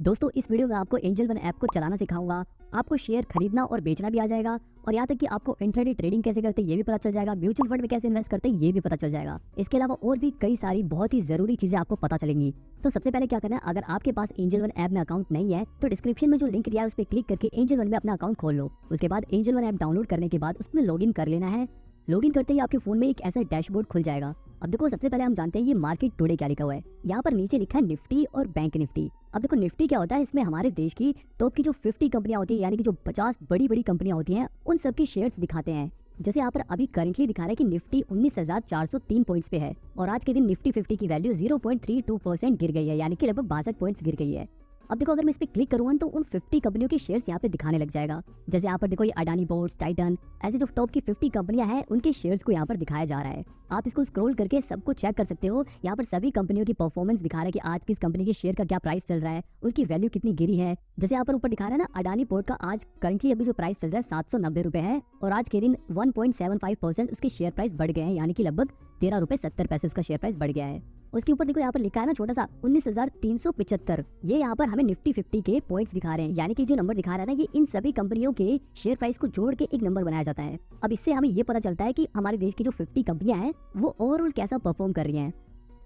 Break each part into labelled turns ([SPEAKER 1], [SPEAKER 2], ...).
[SPEAKER 1] दोस्तों इस वीडियो में आपको एंजल वन ऐप को चलाना सिखाऊंगा। आपको शेयर खरीदना और बेचना भी आ जाएगा और यहाँ तक कि आपको इंट्राडे ट्रेडिंग कैसे करते हैं ये भी पता चल जाएगा, म्यूचुअल फंड में कैसे इन्वेस्ट करते हैं ये भी पता चल जाएगा। इसके अलावा और भी कई सारी बहुत ही जरूरी चीजें आपको पता चलेंगी। तो सबसे पहले क्या करना है, अगर आपके पास एंजल वन ऐप में अकाउंट नहीं है तो डिस्क्रिप्शन में जो लिंक दिया है उस पर क्लिक करके एंजल वन में अपना अकाउंट खोल लो। उसके बाद एंजल वन ऐप डाउनलोड करने के बाद उसमें लॉगिन कर लेना है। लॉगिन करते ही आपके फोन में एक ऐसा डैशबोर्ड खुल जाएगा। अब देखो सबसे पहले हम जानते हैं ये मार्केट टुडे क्या लिखा हुआ है। यहाँ पर नीचे लिखा है निफ्टी और बैंक निफ्टी। अब देखो निफ्टी क्या होता है, इसमें हमारे देश की टॉप की जो 50 कंपनियां होती है यानी कि जो 50 बड़ी बड़ी कंपनियां होती हैं उन सबकी शेयर्स दिखाते हैं। जैसे यहाँ पर अभी करंटली दिखा रहा है कि निफ्टी 19,403 पॉइंट्स पे है और आज के दिन निफ्टी 50 की वैल्यू 0.32% गिर गई है, यानी कि लगभग 62 पॉइंट्स गिर गई है। अब देखो अगर मैं इस पे क्लिक करूंगा तो उन 50 कंपनियों के शेयर्स यहाँ पे दिखाने लग जाएगा। जैसे यहाँ पर देखो ये अडानी बोर्ड्स, टाइटन, ऐसे जो टॉप की 50 कंपनियां हैं उनके शेयर्स को यहाँ पर दिखाया जा रहा है। आप इसको स्क्रॉल करके सबको चेक कर सकते हो। यहाँ पर सभी कंपनियों की परफॉर्मेंस दिखा रहा है कि आज किस कंपनी के शेयर का क्या प्राइस चल रहा है, उनकी वैल्यू कितनी गिरी है। जैसे यहाँ पर ऊपर दिखा रहा है ना, अडानी पोर्ट का आज करंटली अभी जो प्राइस चल रहा है 790 रुपए है और आज के दिन 1.75% उसके शेयर प्राइस बढ़ गए हैं, यानी कि लगभग 13 रुपए 70 पैसे उसका शेयर प्राइस बढ़ गया है। उसके ऊपर देखो यहाँ पर लिखा है ना छोटा सा 19,375। ये यहाँ पर हमें निफ्टी 50 के पॉइंट्स दिखा रहे हैं, यानी कि जो नंबर दिखा रहा है ना ये इन सभी कंपनियों के शेयर प्राइस को जोड़ के एक नंबर बनाया जाता है। अब इससे हमें ये पता चलता है कि हमारे देश की जो 50 कंपनियां हैं वो ओवरऑल कैसा परफॉर्म कर रही हैं।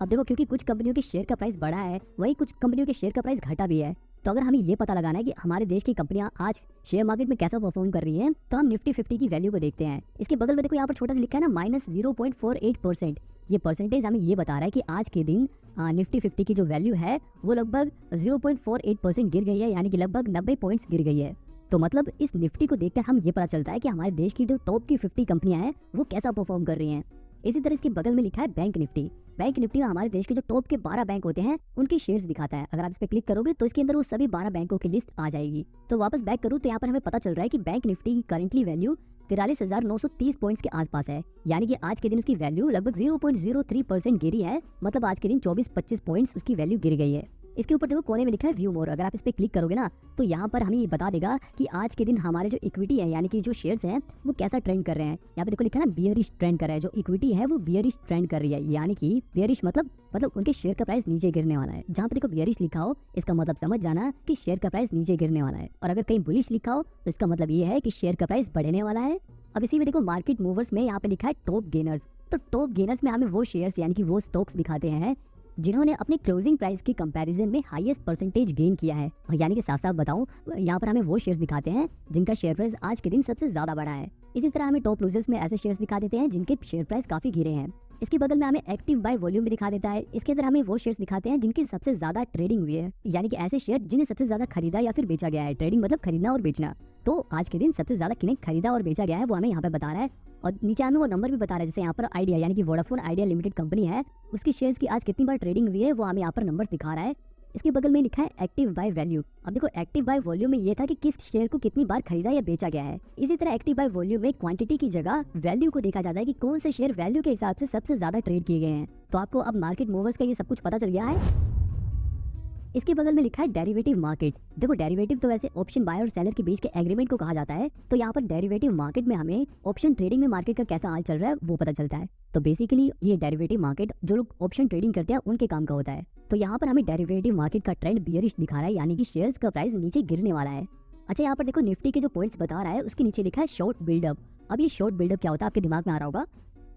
[SPEAKER 1] अब देखो क्योंकि कुछ कंपनियों के शेयर का प्राइस बढ़ा है वही कुछ कंपनियों के शेयर का प्राइस घटा भी है। तो अगर हमें ये पता लगाना है कि हमारे देश की कंपनियां आज शेयर मार्केट में कैसा परफॉर्म कर रही हैं तो हम निफ्टी 50 की वैल्यू को देखते हैं। इसके बगल में देखो यहाँ पर छोटा सा लिखा है ना -0.48%। ये परसेंटेज हमें ये बता रहा है कि आज के दिन निफ्टी 50 की जो वैल्यू है वो लगभग 0.48% गिर गई है, यानी कि लगभग 90 पॉइंट्स गिर गई है। तो मतलब इस निफ्टी को देखकर हम ये पता चलता है कि हमारे देश की जो टॉप की 50 कंपनियां हैं वो कैसा परफॉर्म कर रही हैं। इसी तरह इसके बगल में लिखा है बैंक निफ्टी। बैंक निफ्टी में हमारे देश के जो टॉप के 12 बैंक होते हैं उनके शेयर्स दिखाता है। अगर आप इस पे क्लिक करोगे तो इसके अंदर वो सभी 12 बैंकों की लिस्ट आ जाएगी। तो वापस बैक करूँ तो यहाँ पर हमें पता चल रहा है कि बैंक निफ्टी की करंटली वैल्यू 43,930 पॉइंट्स के आसपास है, यानी कि आज के दिन उसकी वैल्यू लगभग 0.03% गिरी है। मतलब आज के दिन 24-25 पॉइंट्स उसकी वैल्यू गिर गई है। इसके ऊपर देखो कोने में लिखा है व्यू मोर। अगर आप इस पे क्लिक करोगे ना तो यहाँ पर हमें ये बता देगा कि आज के दिन हमारे जो इक्विटी है यानी कि जो शेयर्स हैं वो कैसा ट्रेंड कर रहे हैं। यहाँ पे देखो लिखा है ना बियरिश ट्रेंड कर रहा है, जो इक्विटी है वो बियरिश ट्रेंड कर रही है, यानी कि बियरिश मतलब उनके शेयर का प्राइस नीचे गिरने वाला है। जहाँ पे देखो बियरिश लिखा हो इसका मतलब समझ जाना कि शेयर का प्राइस नीचे गिरने वाला है, और अगर कहीं बुलिश लिखा हो तो इसका मतलब ये है कि शेयर का प्राइस बढ़ने वाला है। अब इसी में देखो मार्केट मूवर्स में यहाँ पे लिखा है टॉप गेनर्स। तो टॉप गेनर्स में हमें वो शेयर्स यानी कि वो स्टॉक्स दिखाते हैं जिन्होंने अपने क्लोजिंग प्राइस के कंपैरिजन में हाईएस्ट परसेंटेज गेन किया है। यानी कि साफ साफ बताऊं, यहाँ पर हमें वो शेयर्स दिखाते हैं जिनका शेयर प्राइस आज के दिन सबसे ज्यादा बढ़ा है। इसी तरह हमें टॉप लूजर्स में ऐसे शेयर्स दिखा देते हैं जिनके शेयर प्राइस काफी गिरे हैं। इसके बगल में हमें एक्टिव बाय वॉल्यूम भी दिखा देता है। इसके अंदर हमें वो शेयर्स दिखाते हैं जिनकी सबसे ज्यादा ट्रेडिंग हुई है, यानी कि ऐसे शेयर जिन्हें सबसे ज्यादा खरीदा या फिर बेचा गया है। ट्रेडिंग मतलब खरीदना और बेचना। तो आज के दिन सबसे ज्यादा किन्हें खरीदा और बेचा गया है वो हमें यहाँ पे बता रहा है, और नीचे हमें वो नंबर भी बता रहा है। जैसे यहाँ पर आइडिया यानी कि वोडाफोन आइडिया लिमिटेड कंपनी है, उसकी शेयर्स की आज कितनी बार ट्रेडिंग हुई है वो हमें यहाँ पर नंबर दिखा रहा है। इसके बगल में लिखा है एक्टिव बाय वैल्यू। अब देखो एक्टिव बाय वॉल्यूम में ये था कि किस शेयर को कितनी बार खरीदा या बेचा गया है। इसी तरह एक्टिव बाय वॉल्यूम में क्वांटिटी की जगह वैल्यू को देखा जाता है कि कौन से शेयर वैल्यू के हिसाब से सबसे ज्यादा ट्रेड किए गए हैं। तो आपको अब मार्केट मूवर्स का ये सब कुछ पता चल गया है। इसके बगल में लिखा है डेरिवेटिव मार्केट। देखो डेरिवेटिव तो वैसे ऑप्शन बायर और सेलर के बीच के एग्रीमेंट को कहा जाता है। तो यहाँ पर डेरिवेटिव मार्केट में हमें ऑप्शन ट्रेडिंग में मार्केट का कैसा हाल चल रहा है वो पता चलता है। तो बेसिकली ये डेरिवेटिव मार्केट जो लोग ऑप्शन ट्रेडिंग करते हैं उनके काम का होता है। तो यहाँ पर हमें डेरिवेटिव मार्केट का ट्रेंड बियरिश दिखा रहा है, यानी कि शेयर्स का प्राइस नीचे गिरने वाला है। अच्छा यहाँ पर देखो निफ्टी के जो पॉइंट्स बता रहा है उसके नीचे लिखा है शॉर्ट बिल्डअप। अब ये शॉर्ट बिल्डअप क्या होता है आपके दिमाग में आ रहा होगा।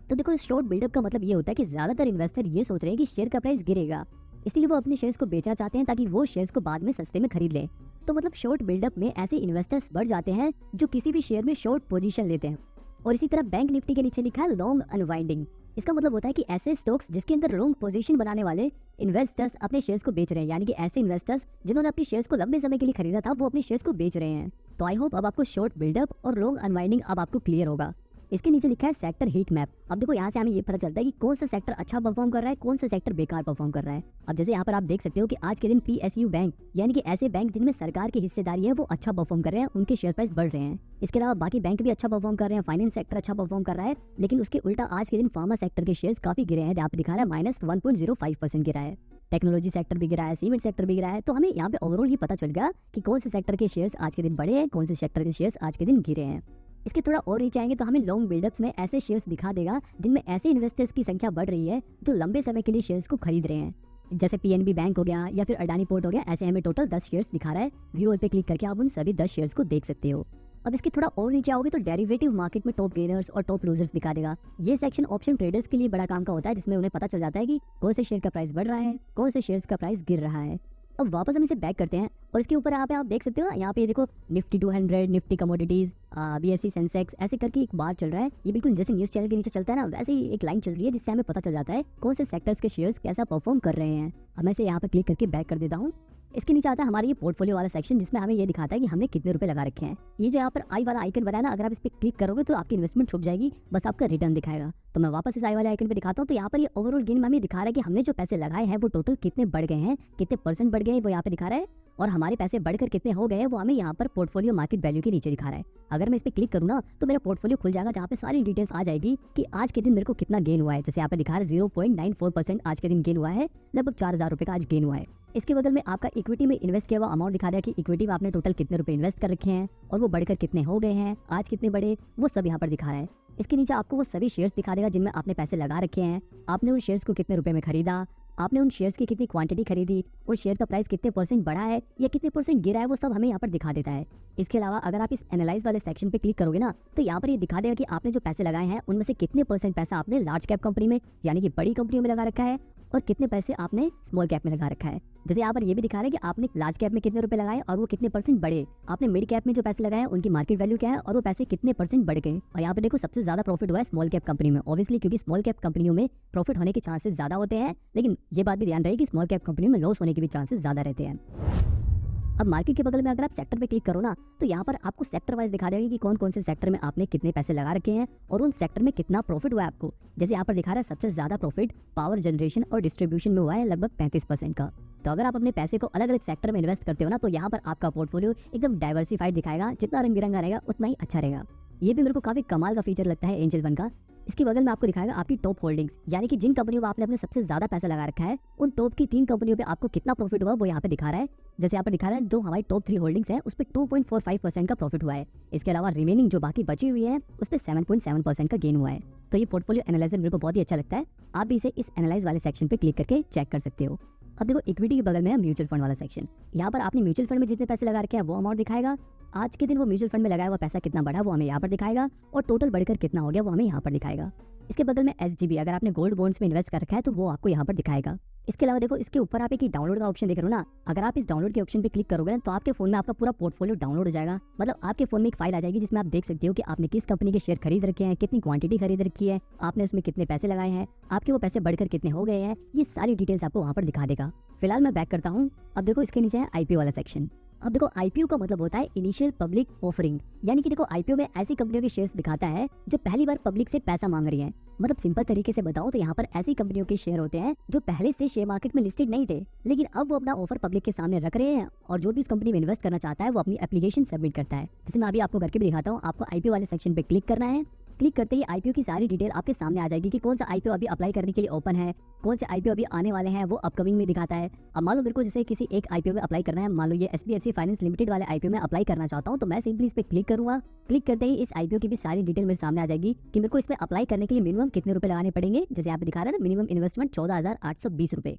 [SPEAKER 1] तो देखो शॉर्ट बिल्डअप का मतलब ये होता है कि ज्यादातर इन्वेस्टर ये सोच रहे हैं कि शेयर का प्राइस गिरेगा, इसलिए वो अपने शेयर्स को बेचना चाहते हैं ताकि वो शेयर्स को बाद में सस्ते में खरीद लें। तो मतलब शॉर्ट बिल्डअप में ऐसे इन्वेस्टर्स बढ़ जाते हैं जो किसी भी शेयर में शॉर्ट पोजीशन लेते हैं। और इसी तरह बैंक निफ्टी के नीचे लिखा है लॉन्ग अनवाइंडिंग। इसका मतलब होता है कि ऐसे स्टॉक्स जिसके अंदर लॉन्ग पोजीशन बनाने वाले इन्वेस्टर्स अपने शेयर्स को बेच रहे हैं, यानी कि ऐसे इन्वेस्टर्स जिन्होंने अपने शेयर्स को लंबे समय के लिए खरीदा था वो अपने शेयर्स को बेच रहे हैं। तो आई होप अब आपको शॉर्ट बिल्डअप और लॉन्ग अनवाइंडिंग अब आपको क्लियर होगा। इसके नीचे लिखा है सेक्टर हीट मैप। अब देखो यहाँ से हमें ये पता चलता है कि कौन सा सेक्टर अच्छा परफॉर्म कर रहा है, कौन सा सेक्टर बेकार परफॉर्म कर रहा है। अब जैसे यहाँ पर आप देख सकते हो कि आज के दिन PSU बैंक यानी कि ऐसे बैंक जिनमें सरकार की हिस्सेदारी है वो अच्छा परफॉर्म कर रहे हैं, उनके शेयर प्राइस बढ़ रहे हैं। इसके अलावा बाकी बैंक भी अच्छा परफॉर्म कर रहे हैं, फाइनेंस सेक्टर अच्छा परफॉर्म कर रहा है, लेकिन उसके उल्टा आज के दिन फार्मा सेक्टर के शेयर्स काफी गिरे हैं। यहाँ पे दिखा रहा है -1.05% गिरा है। टेक्नोलॉजी सेक्टर भी गिरा है, सीमेंट सेक्टर भी गिरा है। तो हमें यहाँ पे ओवरऑल ये पता चल गया कि कौन से सेक्टर के शेयर्स आज के दिन बढ़े हैं, कौन से सेक्टर के शेयर्स आज के दिन गिरे हैं। इसके थोड़ा और नीचे आएंगे तो हमें लॉन्ग बिल्डअप्स में ऐसे शेयर्स दिखा देगा जिनमें ऐसे इन्वेस्टर्स की संख्या बढ़ रही है जो लंबे समय के लिए शेयर्स को खरीद रहे हैं। जैसे पीएनबी बैंक हो गया या फिर अडानी पोर्ट हो गया, ऐसे हमें टोटल 10 शेयर्स दिखा रहा है। व्यू ऑल पे क्लिक करके आप उन सभी 10 शेयर्स को देख सकते हो। अब इसके थोड़ा और नीचे आओगे तो डेरिवेटिव मार्केट में टॉप गेनर्स और टॉप लूजर्स दिखा देगा। ये सेक्शन ऑप्शन ट्रेडर्स के लिए बड़ा काम का होता है, जिसमें उन्हें पता चल जाता है कि कौन से शेयर का प्राइस बढ़ रहा है, कौन से शेयर्स का प्राइस गिर रहा है। अब वापस हम इसे बैक करते हैं और इसके ऊपर यहाँ पे आप देख सकते हो ना, यहाँ पे देखो Nifty 200, Nifty commodities, BSc Sensex ऐसे करके एक बार चल रहा है। ये बिल्कुल जैसे न्यूज़ चैनल के नीचे चलता है ना, वैसे ही एक लाइन चल रही है, जिससे हमें पता चल जाता है कौन से सेक्टर्स के शेयर्स कैसा परफॉर्म कर रहे हैं। अब मैं इसे यहाँ पे क्लिक करके बैक कर देता हूँ। इसके नीचे आता है हमारा ये पोर्टफोलियो वाला सेक्शन, जिसमें हमें ये दिखाता है कि हमने कितने रुपए लगा रखे हैं। ये जो यहाँ पर आई वाला आइकन बनाया ना, अगर आप इस पे क्लिक करोगे तो आपकी इन्वेस्टमेंट छुप जाएगी, बस आपका रिटर्न दिखाएगा। तो मैं वापस इस आई वाले आइकन पे दिखाता हूँ। तो यहाँ पर ये ओवरऑल गेन में हमें दिखा रहा है कि हमने जो पैसे लगाए हैं वो टोटल कितने बढ़ गए हैं, कितने परसेंट बढ़ गए हैं वो यहाँ पे दिखा रहा है, और हमारे पैसे बढ़कर कितने हो गए वो हमें यहाँ पर पोर्टफोलियो मार्केट वैल्यू के नीचे दिखा रहा है। अगर मैं इस पे क्लिक करूँ ना तो मेरा पोर्टफोलियो खुल जाएगा, जहाँ पे सारी डिटेल्स आ जाएगी कि आज के दिन मेरे को कितना गेन हुआ है। जैसे यहाँ पे दिखा रहा है 0.94% आज के दिन गेन हुआ है, लगभग 4000 रुपये का आज गेन हुआ है। इसके बगल में आपका इक्विटी में इन्वेस्ट किया हुआ अमाउंट दिखा रहा है कि इक्विटी में आपने टोटल कितने रुपए इन्वेस्ट कर रखे हैं और वो बढ़कर कितने हो गए हैं, आज कितने बढ़े, वो सब यहाँ पर दिखा रहा है। इसके नीचे आपको वो सभी शेयर्स दिखा देगा जिनमें आपने पैसे लगा रखे हैं, आपने उन शेयर्स को कितने रुपए में खरीदा, आपने उन शेयर्स की कितनी क्वांटिटी खरीदी, उन शेयर का प्राइस कितने परसेंट बढ़ा है या कितने परसेंट गिरा है, वो सब हमें यहाँ पर दिखा देता है। इसके अलावा अगर आप इस एनालाइज वाले सेक्शन पे क्लिक करोगे ना तो यहाँ पर ये दिखा देगा कि आपने जो पैसे लगाए हैं उनमें से कितने परसेंट पैसा आपने लार्ज कैप कंपनी में यानी कि बड़ी कंपनियों में लगा रखा है और कितने पैसे आपने स्मॉल कैप में लगा रखा है। जैसे यहाँ पर ये भी दिखा रहा है कि आपने लार्ज कैप में कितने रुपए लगाए और वो कितने परसेंट बढ़े, आपने मिड कैप में जो पैसे लगाए उनकी मार्केट वैल्यू क्या है और वो पैसे कितने परसेंट बढ़ गए। और यहाँ पे देखो सबसे ज्यादा प्रॉफिट हुआ है स्मॉल कैप कंपनी में, ऑब्वियसली क्योंकि स्मॉल कैप कंपनियों में प्रॉफिट होने के चांसेस ज्यादा होते हैं, लेकिन ये बात भी ध्यान रहे कि स्मॉल कैप कंपनियों में लॉस होने के भी चांसेस ज्यादा रहते हैं। अब मार्केट के बगल में अगर आप सेक्टर पे क्लिक करो ना तो यहाँ पर आपको सेक्टर वाइज दिखा देगा कि कौन कौन से सेक्टर में आपने कितने पैसे लगा रखे हैं और उन सेक्टर में कितना प्रॉफिट हुआ है आपको। जैसे यहाँ पर दिखा रहा है सबसे ज्यादा प्रॉफिट पावर जनरेशन और डिस्ट्रीब्यूशन में हुआ है, लगभग 35% का। तो अगर आप अपने पैसे को अलग अलग सेक्टर में इन्वेस्ट करते हो ना तो यहाँ पर आपका पोर्टफोलियो एकदम डाइवर्सिफाइड दिखाएगा, जितना रंग बिरंगा रहेगा उतना ही अच्छा रहेगा। ये भी मेरे को काफी कमाल का फीचर लगता है एंजल वन का। इसके बगल में आपको दिखाएगा आपकी टॉप होल्डिंग्स, यानी कि जिन कंपनियों में आपने अपने सबसे ज्यादा पैसा लगा रखा है उन टॉप की 3 कंपनियों पे आपको कितना प्रॉफिट हुआ वो यहाँ पे दिखा रहा है। जैसे यहाँ पर दिखा रहा है जो हमारी टॉप 3 होल्डिंग्स है उस पर 2.45% का प्रॉफिट हुआ है। इसके अलावा रिमेनिंग जो बाकी बची हुई है उस पर 7.7% का गेन हुआ है। तो ये पोर्टफोलियो एनालाइजर मेरे को बहुत ही अच्छा लगता है, आप भी इसे इस एनालाइज वाले सेक्शन पे क्लिक करके चेक कर सकते हो। अब देखो इक्विटी के बगल में है म्यूचुअल फंड वाला सेक्शन। यहाँ पर आपने म्यूचुअल फंड में जितने पैसे लगा रखे हैं वो अमाउंट दिखाएगा, आज के दिन वो म्यूचुअल फंड में लगाया हुआ पैसा कितना बढ़ा वो हमें यहाँ पर दिखाएगा और टोटल बढ़कर कितना हो गया वो हमें यहाँ पर दिखाएगा। इसके बगल में SGB, अगर आपने गोल्ड बॉन्ड्स में इन्वेस्ट कर रखा है तो वो आपको यहाँ पर दिखाएगा। इसके अलावा देखो इसके ऊपर आप एक डाउनलोड का ऑप्शन देख रहे हो ना, अगर आप इस डाउनलोड के ऑप्शन पे क्लिक करोगे ना तो आपके फोन में आपका पूरा पोर्टफोलियो डाउनलोड हो जाएगा। मतलब आपके फोन में एक फाइल आ जाएगी जिसमें आप देख सकते हो कि आपने किस कंपनी के शेयर खरीद रखे हैं, कितनी क्वांटिटी खरीद रखी है, आपने उसमें कितने पैसे लगाए हैं, आपके वो पैसे बढ़कर कितने हो गए हैं, ये सारी डिटेल्स आपको वहाँ पर दिखा देगा। फिलहाल मैं बैक करता हूँ। अब देखो इसके नीचे है IPO वाला सेक्शन। अब देखो IPO का मतलब होता है इनिशियल पब्लिक ऑफरिंग, यानी कि देखो IPO में ऐसी कंपनियों के शेयर्स दिखाता है जो पहली बार पब्लिक से पैसा मांग रही है। मतलब सिंपल तरीके से बताओ तो यहाँ पर ऐसी कंपनियों के शेयर होते हैं जो पहले से शेयर मार्केट में लिस्टेड नहीं थे, लेकिन अब वो अपना ऑफर पब्लिक के सामने रख रहे हैं और जो भी इस कंपनी में इन्वेस्ट करना चाहता है वो अपनी एप्लीकेशन सबमिट करता है। जैसे मैं अभी आपको करके भी दिखाता हूँ। आपको IPO वाले सेक्शन पे क्लिक करना है। क्लिक करते ही IPO की सारी डिटेल आपके सामने आ जाएगी कि कौन सा IPO अभी अप्लाई करने के लिए ओपन है, कौन से IPO अभी आने वाले हैं वो अपकमिंग में दिखाता है। अब मान लो मेरे को जैसे किसी एक IPO में अप्लाई करना है, मान लो ये SBFC फाइनेंस लिमिटेड वाले IPO में अप्लाई करना चाहता हूँ, तो मैं सिंपली इस पे क्लिक करूंगा। क्लिक करते ही इस IPO की भी सारी डिटेल मेरे सामने आ जाएगी कि मेरे को इस पे अप्लाई करने के लिए मिनिमम कितने रुपए लगाने पड़ेंगे। जैसे यहाँ पे दिखा रहा है ना, मिनिमम इन्वेस्टमेंट 14,820 रुपए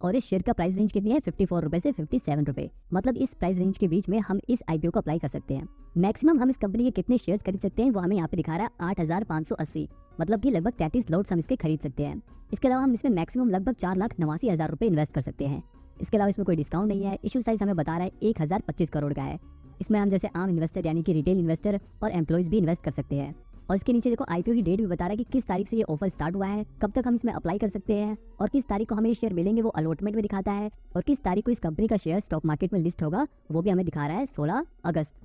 [SPEAKER 1] और इस शेयर का प्राइस रेंज कितनी है 54 रुपए से 57 रुपए। मतलब इस प्राइस रेंज के बीच में हम इस IPO को अप्लाई कर सकते हैं। मैक्सिमम हम इस कंपनी के कितने शेयर्स खरीद सकते हैं वो हमें यहाँ पे दिखा रहा है 8,580, मतलब कि लगभग 33 लॉट्स हम इसके खरीद सकते हैं। इसके अलावा हम इसमें मैक्सिमम लगभग 4,89,000 रुपए इन्वेस्ट कर सकते हैं। इसके अलावा इसमें कोई डिस्काउंट नहीं है। इशू साइज हमें बता रहा है 1025 करोड़ का है। इसमें हम जैसे आम इन्वेस्टर यानी कि रिटेल इन्वेस्टर और एम्प्लॉइज भी इन्वेस्ट कर सकते हैं। और इसके नीचे देखो IPO की डेट भी बता रहा है कि किस तारीख से ये ऑफर स्टार्ट हुआ है, कब तक हम इसमें अप्लाई कर सकते हैं और किस तारीख को हमें ये शेयर मिलेंगे वो अलॉटमेंट में दिखाता है, और किस तारीख को इस कंपनी का शेयर स्टॉक मार्केट में लिस्ट होगा वो भी हमें दिखा रहा है 16 अगस्त।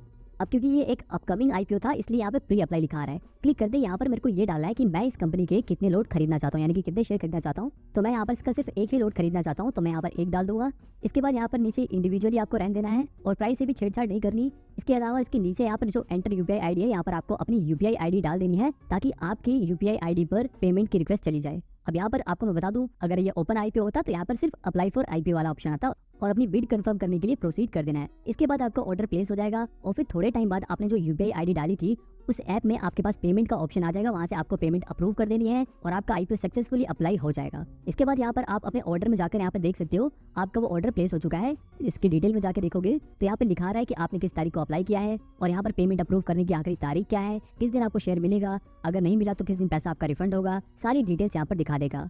[SPEAKER 1] अब क्योंकि ये एक अपकमिंग IPO था इसलिए यहाँ पे प्री अप्लाई लिखा रहा है। क्लिक करते यहाँ पर मेरे को ये डालना है कि मैं इस कंपनी के कितने लॉट खरीदना चाहता हूँ, यानी कि कितने शेयर खरीदना चाहता हूँ। तो मैं यहाँ पर इसका सिर्फ एक ही लॉट खरीदना चाहता हूँ, तो मैं यहाँ पर एक डाल दूंगा। इसके बाद यहाँ पर नीचे इंडिविजुअली आपको रहने देना है और प्राइस से भी छेड़छाड़ नहीं करनी। इसके अलावा इसके नीचे यहाँ पर जो एंटर UPI ID है, यहाँ पर आपको अपनी UPI ID डाल देनी है ताकि आपकी UPI ID पर पेमेंट की रिक्वेस्ट चली जाए। अब यहाँ पर आपको मैं बता दूं, अगर ये ओपन IPO होता तो यहाँ पर सिर्फ अप्लाई फॉर IPO वाला ऑप्शन आता और अपनी बिड कंफर्म करने के लिए प्रोसीड कर देना है। इसके बाद आपका ऑर्डर प्लेस हो जाएगा और फिर थोड़े टाइम बाद आपने जो UPI ID डाली थी उस ऐप में आपके पास पेमेंट का ऑप्शन आ जाएगा, वहाँ से आपको पेमेंट अप्रूव कर देनी है और आपका आईपीओ सक्सेसफुली अप्लाई हो जाएगा। इसके बाद यहाँ पर आप अपने ऑर्डर में जाकर यहाँ पर देख सकते हो आपका वो ऑर्डर प्लेस हो चुका है। इसकी डिटेल में जाकर देखोगे तो यहाँ पर लिखा रहा है कि आपने किस तारीख को अप्लाई किया है और यहाँ पर पेमेंट अप्रूव करने की आखिरी तारीख क्या है, किस दिन आपको शेयर मिलेगा, अगर नहीं मिला तो किस दिन पैसा आपका रिफंड होगा, सारी डिटेल्स यहाँ पर दिखा देगा।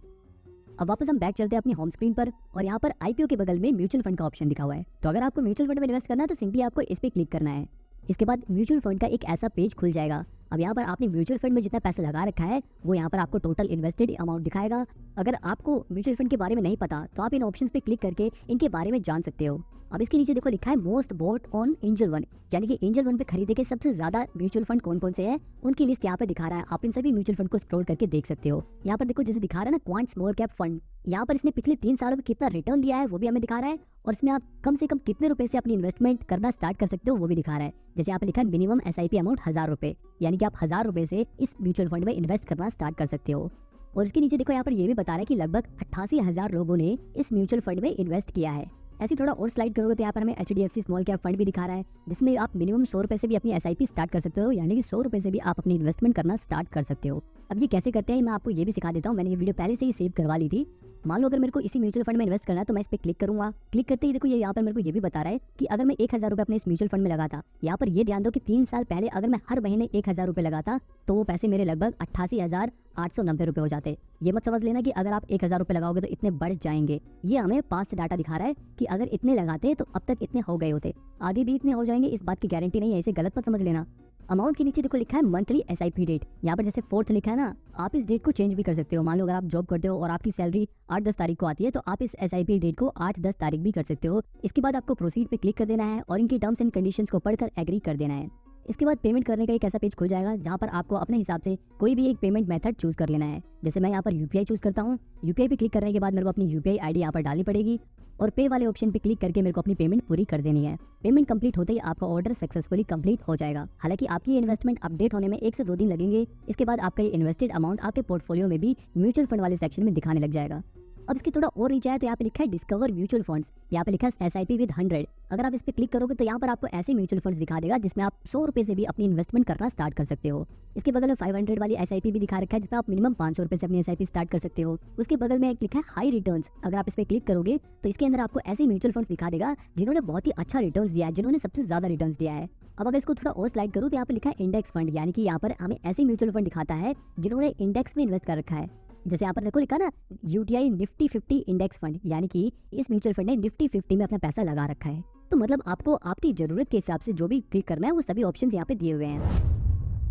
[SPEAKER 1] अब वापस हम बैक चलते हैं अपनी होम स्क्रीन पर और यहाँ पर आईपीओ के बगल में म्यूचुअल फंड का ऑप्शन दिखा हुआ है। तो अगर आपको म्यूचुअल फंड में इन्वेस्ट करना है तो सिंपली आपको इस पे क्लिक करना है। इसके बाद म्यूचुअल फंड का एक ऐसा पेज खुल जाएगा। अब यहाँ पर आपने म्यूचुअल फंड में जितना पैसा लगा रखा है वो यहाँ पर आपको टोटल इन्वेस्टेड अमाउंट दिखाएगा। अगर आपको म्यूचुअल फंड के बारे में नहीं पता तो आप इन ऑप्शंस पे क्लिक करके इनके बारे में जान सकते हो। अब इसके नीचे देखो लिखा है most bought on Angel one, यानी कि एंजल वन पे खरीदे गए सबसे ज्यादा म्यूचुअल फंड कौन कौन से हैं उनकी लिस्ट यहाँ पे दिखा रहा है। आप इन सभी म्यूचुअल फंड को स्क्रॉल करके देख सकते हो। यहाँ पर देखो जैसे दिखा रहा है ना क्वांट स्मॉल कैप फंड, यहाँ पर इसने पिछले 3 सालों में कितना रिटर्न दिया है वो भी हमें दिखा रहा है और इसमें आप कम से कम कितने रुपए से अपनी इन्वेस्टमेंट करना स्टार्ट कर सकते हो वो भी दिखा रहा है। जैसे यहाँ पे लिखा है मिनिमम SIP अमाउंट 1000 रुपए, यानी कि आप 1000 रुपए से इस म्यूचुअल फंड में इन्वेस्ट करना स्टार्ट कर सकते हो। और इसके नीचे देखो यहाँ पर ये भी बता रहा है कि लगभग 88,000 लोगों ने इस म्यूचुअल फंड में इन्वेस्ट किया है। ऐसे थोड़ा और स्लाइड करोगे तो यहाँ पर हमें HDFC स्मॉल कैप फंड भी दिखा रहा है जिसमें आप मिनिमम 100 रुपए से भी अपनी SIP स्टार्ट कर सकते हो, यानी कि 100 रुपए से भी आप अपनी इन्वेस्टमेंट करना स्टार्ट कर सकते हो। अब ये कैसे करते हैं मैं आपको ये भी सिखा देता हूँ। मैंने ये वीडियो पहले से ही सेव करवा ली थी। मान लो अगर मेरे को इसी म्यूचुअल फंड में इन्वेस्ट करना है तो मैं इस पर क्लिक करूंगा। क्लिक करते ही देखो ये यहाँ पर मेरे को ये भी बता रहा है कि अगर मैं 1000 रुपये अपने इस म्यूचुअल फंड में लगाता, यहाँ पर ये ध्यान दो कि 3 साल पहले अगर मैं हर महीने 1000 रुपये लगाता तो वो पैसे मेरे लगभग 88,890 रुपये हो जाते। ये मत समझ लेना कि अगर आप 1000 रुपये लगाओगे तो इतने बढ़ जाएंगे। ये हमें पास से डाटा दिखा रहा है कि अगर इतने लगाते तो अब तक इतने हो गए होते, आगे भी इतने हो जाएंगे, इस बात की गारंटी नहीं है, इसे गलत मत समझ लेना। अमाउंट के नीचे देखो लिखा है मंथली SIP डेट, यहाँ पर जैसे 4th लिखा है ना, आप इस डेट को चेंज भी कर सकते हो। मान लो अगर आप जॉब करते हो और आपकी सैलरी 8-10 तारीख को आती है तो आप इस SIP डेट को 8-10 तारीख भी कर सकते हो। इसके बाद आपको प्रोसीड पे क्लिक कर देना है और इनकी टर्म्स एंड कंडीशंस को पढ़कर एग्री कर देना है। इसके बाद पेमेंट करने का एक ऐसा पेज खुल जाएगा जहाँ पर आपको अपने हिसाब से कोई भी एक पेमेंट मेथड चूज कर लेना है। जैसे मैं यहाँ पर UPI चूज करता हूँ। UPI पे क्लिक करने के बाद मेरे को अपनी UPI ID यहाँ पर डालनी पड़ेगी और पे वाले ऑप्शन पे क्लिक करके मेरे को अपनी पेमेंट पूरी कर देनी है। पेमेंट कंप्लीट होते ही आपका ऑर्डर सक्सेसफुली कंप्लीट हो जाएगा। हालांकि आपकी इन्वेस्टमेंट अपडेट होने में 1 से 2 दिन लगेंगे। इसके बाद आपका ये इन्वेस्टेड अमाउंट आपके पोर्टफोलियो में भी म्यूचुअल फंड वाले सेक्शन में दिखाने लग जाएगा। अब इसके थोड़ा और नीचे आए तो यहाँ पे लिखा है डिस्कवर म्यूचुअल फंड्स, यहाँ पे लिखा है SIP विद 100। अगर आप इस पे क्लिक करोगे तो यहाँ पर आपको ऐसे म्यूचुअल फंड्स दिखा देगा जिसमें आप 100 रुपए से भी अपनी इन्वेस्टमेंट करना स्टार्ट कर सकते हो। इसके बगल में 500 वाली SIP भी दिखा रखा है जिसमें आप मिनिमम 500 रुपए से अपनी SIP स्टार्ट कर सकते हो। उसके बगल में एक लिखा है हाई रिटर्न्स। अगर आप इस पे क्लिक करोगे तो इसके अंदर आपको ऐसे म्यूचुअल फंड्स दिखा देगा जिन्होंने बहुत ही अच्छा रिटर्न्स दिया है, जिन्होंने सबसे ज्यादा रिटर्न्स दिया है। अब अगर इसको थोड़ा और स्लाइड करूँ तो यहाँ पे लिखा है इंडेक्स फंड, यानी कि यहाँ पर हमें ऐसे म्यूचुअल फंड दिखाता है जिन्होंने इंडेक्स में इन्वेस्ट कर रखा है। जैसे यहाँ पर देखो लिखा ना UTI निफ्टी 50 इंडेक्स फंड, यानी कि इस म्यूचुअल फंड ने निफ्टी 50 में अपना पैसा लगा रखा है। तो मतलब आपको आपकी जरूरत के हिसाब से जो भी क्लिक करना है वो सभी ऑप्शन यहाँ पे दिए हुए हैं।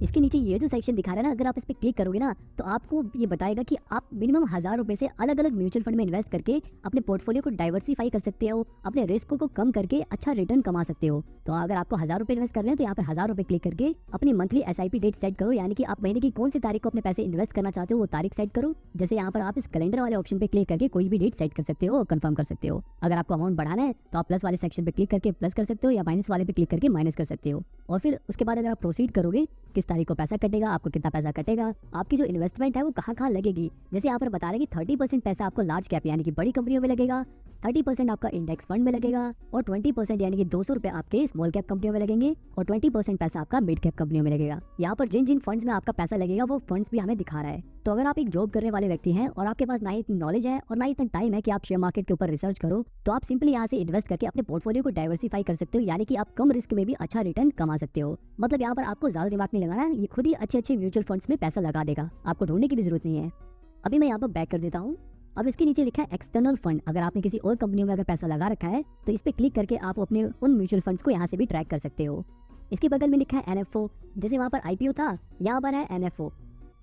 [SPEAKER 1] इसके नीचे ये जो सेक्शन दिखा रहा है ना, अगर आप इस पे क्लिक करोगे ना तो आपको ये बताएगा कि आप मिनिमम 1000 रुपए से अलग अलग म्यूचुअल फंड में इन्वेस्ट करके अपने पोर्टफोलियो को डाइवर्सिफाई कर सकते हो, अपने रिस्क को कम करके अच्छा रिटर्न कमा सकते हो। तो अगर आपको 1000 रुपए इन्वेस्ट कर रहे हैं तो यहाँ पर 1000 रुपए क्लिक करके अपनी मंथली SIP डेट सेट करो, यानी कि आप महीने की कौन सी तारीख को अपने पैसे इन्वेस्ट करना चाहते हो वो तारीख सेट करो। जैसे यहाँ पर आप इस कैलेंडर वाले ऑप्शन पे क्लिक करके कोई भी डेट सेट कर सकते हो और कंफर्म कर सकते हो। अगर आपको अमाउंट बढ़ाना है तो आप प्लस वाले सेक्शन पे क्लिक करके प्लस कर सकते हो या माइनस वाले पे क्लिक करके माइनस कर सकते हो। और फिर उसके बाद अगर आप प्रोसीड करोगे किस तारीख को पैसा कटेगा, आपको कितना पैसा कटेगा, आपकी जो इन्वेस्टमेंट है वो कहाँ लगेगी। जैसे यहाँ पर बता रहे हैं कि 30% पैसा आपको लार्ज कैप यानी कि बड़ी कंपनियों में लगेगा, 30% आपका इंडेक्स फंड में लगेगा और 20% यानी कि 200 रुपए आपके स्मॉल कैप कंपनियों में लगेंगे और 20% पैसा आपका मिड कैप कंपनियों में लगेगा। यहाँ पर जिन जिन फंड्स में आपका पैसा लगेगा वो फंड्स भी हमें दिखा रहा है। तो अगर आप एक जॉब करने वाले व्यक्ति हैं और आपके पास ना ही इतनी नॉलेज है और ना ही इतना टाइम है कि आप शेयर मार्केट के ऊपर रिसर्च करो, तो आप सिंपली यहाँ से इन्वेस्ट करके अपने पोर्टफोलियो को डाइवर्सिफाई कर सकते हो, यानी कि आप कम रिस्क में भी अच्छा रिटर्न कमा सकते हो। मतलब यहाँ पर आपको ज्यादा दिमाग नहीं लगाना है, ये खुद ही अच्छे अच्छे म्यूचुअल फंड्स में पैसा लगा देगा, आपको ढूंढने की भी जरूरत नहीं है। अभी मैं यहाँ पर बैक कर देता हूँ। अब इसके नीचे लिखा है एक्सटर्नल फंड। अगर आपने किसी और कंपनी में अगर पैसा लगा रखा है तो इस पे क्लिक करके आप अपने उन म्यूचुअल फंड्स को यहाँ से भी ट्रैक कर सकते हो। इसके बगल में लिखा है NFO, जैसे वहाँ पर IPO था यहाँ पर है NFO।